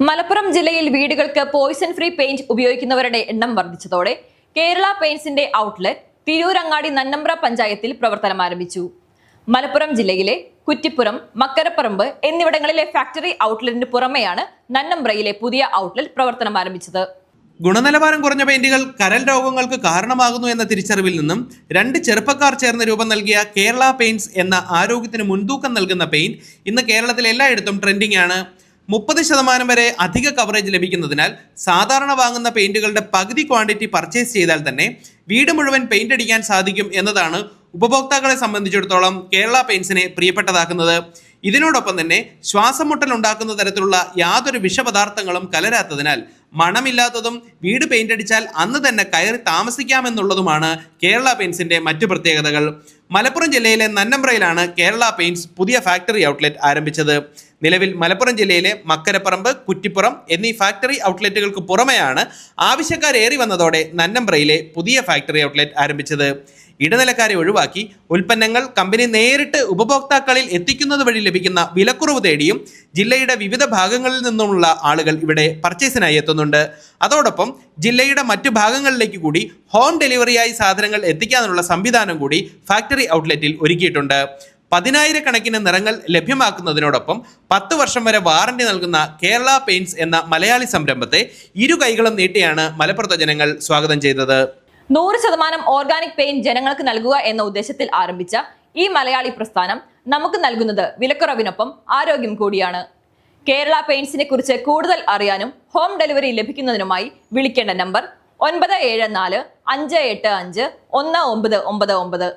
മലപ്പുറം ജില്ലയിൽ വീടുകൾക്ക് Poisson free paint ഉപയോഗിക്കുന്നവരുടെ എണ്ണം വർദ്ധിച്ചതോടെ കേരള പെയിന്റ്സിന്റെ ഔട്ട്ലെറ്റ് തിരൂരങ്ങാടി നന്നമ്പ്ര പഞ്ചായത്തിൽ പ്രവർത്തനം ആരംഭിച്ചു. മലപ്പുറം ജില്ലയിലെ കുറ്റിപ്പുറം, മക്കരപ്പറമ്പ് എന്നിവിടങ്ങളിലെ ഫാക്ടറി ഔട്ട്ലെറ്റിന് പുറമെയാണ് നന്നമ്പ്രയിലെ പുതിയ ഔട്ട്ലെറ്റ് പ്രവർത്തനം ആരംഭിച്ചത്. ഗുണനിലവാരം കുറഞ്ഞ പെയിന്റുകൾ കരൾ രോഗങ്ങൾക്ക് കാരണമാകുന്നു എന്ന തിരിച്ചറിവിൽ നിന്നും രണ്ട് ചെറുപ്പക്കാർ ചേർന്ന് രൂപം നൽകിയ കേരള പെയിന്റ്സ് എന്ന ആരോഗ്യത്തിന് മുൻതൂക്കം നൽകുന്ന പെയിന്റ് ഇന്ന് കേരളത്തിൽ എല്ലായിടത്തും ട്രെൻഡിംഗ് ആണ്. 30% വരെ അധിക കവറേജ് ലഭിക്കുന്നതിനാൽ സാധാരണ വാങ്ങുന്ന പെയിന്റുകളുടെ പകുതി ക്വാണ്ടിറ്റി പർച്ചേസ് ചെയ്താൽ തന്നെ വീട് മുഴുവൻ പെയിന്റ് അടിക്കാൻ സാധിക്കും എന്നതാണ് ഉപഭോക്താക്കളെ സംബന്ധിച്ചിടത്തോളം കേരള പെയിന്റ്സിനെ പ്രിയപ്പെട്ടതാക്കുന്നത്. ഇതിനോടൊപ്പം തന്നെ ശ്വാസം മുട്ടൽ ഉണ്ടാക്കുന്ന തരത്തിലുള്ള യാതൊരു വിഷപദാർത്ഥങ്ങളും കലരാത്തതിനാൽ മണമില്ലാത്തതും വീട് പെയിന്റ് അടിച്ചാൽ അന്ന് തന്നെ കയറി താമസിക്കാമെന്നുള്ളതുമാണ് കേരള പെയിന്റ്സിന്റെ മറ്റു പ്രത്യേകതകൾ. മലപ്പുറം ജില്ലയിലെ നന്നമ്പ്രയിലാണ് കേരള പെയിന്റ്സ് പുതിയ ഫാക്ടറി ഔട്ട്ലെറ്റ് ആരംഭിച്ചത്. നിലവിൽ മലപ്പുറം ജില്ലയിലെ മക്കരപ്പറമ്പ്, കുറ്റിപ്പുറം എന്നീ ഫാക്ടറി ഔട്ട്ലെറ്റുകൾക്ക് പുറമെയാണ് ആവശ്യക്കാരേറി വന്നതോടെ നന്നമ്പ്രയിലെ പുതിയ ഫാക്ടറി ഔട്ട്ലെറ്റ് ആരംഭിച്ചത്. ഇടനിലക്കാരെ ഒഴിവാക്കി ഉൽപ്പന്നങ്ങൾ കമ്പനി നേരിട്ട് ഉപഭോക്താക്കളിൽ എത്തിക്കുന്നത് വഴി ലഭിക്കുന്ന വിലക്കുറവ് തേടിയും ജില്ലയുടെ വിവിധ ഭാഗങ്ങളിൽ നിന്നുമുള്ള ആളുകൾ ഇവിടെ പർച്ചേസിനായി എത്തുന്നുണ്ട്. അതോടൊപ്പം ജില്ലയുടെ മറ്റു ഭാഗങ്ങളിലേക്ക് കൂടി ഹോം ഡെലിവറിയായി സാധനങ്ങൾ എത്തിക്കാനുള്ള സംവിധാനം കൂടി ഫാക്ടറി ഔട്ട്ലെറ്റിൽ ഒരുക്കിയിട്ടുണ്ട്. 10,000 നിറങ്ങൾ ലഭ്യമാക്കുന്നതിനോടൊപ്പം 10 വർഷം വരെ വാറന്റി നൽകുന്ന കേരള പെയിന്റ്സ് എന്ന മലയാളി സംരംഭത്തെ ഇരു കൈകളും നീട്ടിയാണ് മലപ്പുറത്തെ ജനങ്ങൾ സ്വാഗതം ചെയ്തത്. 100% ഓർഗാനിക് പെയിന്റ് ജനങ്ങൾക്ക് നൽകുക എന്ന ഉദ്ദേശത്തിൽ ആരംഭിച്ച ഈ മലയാളി പ്രസ്ഥാനം നമുക്ക് നൽകുന്നത് വിലക്കുറവിനൊപ്പം ആരോഗ്യം കൂടിയാണ്. കേരള പെയിന്റ്സിനെ കുറിച്ച് കൂടുതൽ അറിയാനും ഹോം ഡെലിവറി ലഭിക്കുന്നതിനുമായി വിളിക്കേണ്ട നമ്പർ 974 585 1999.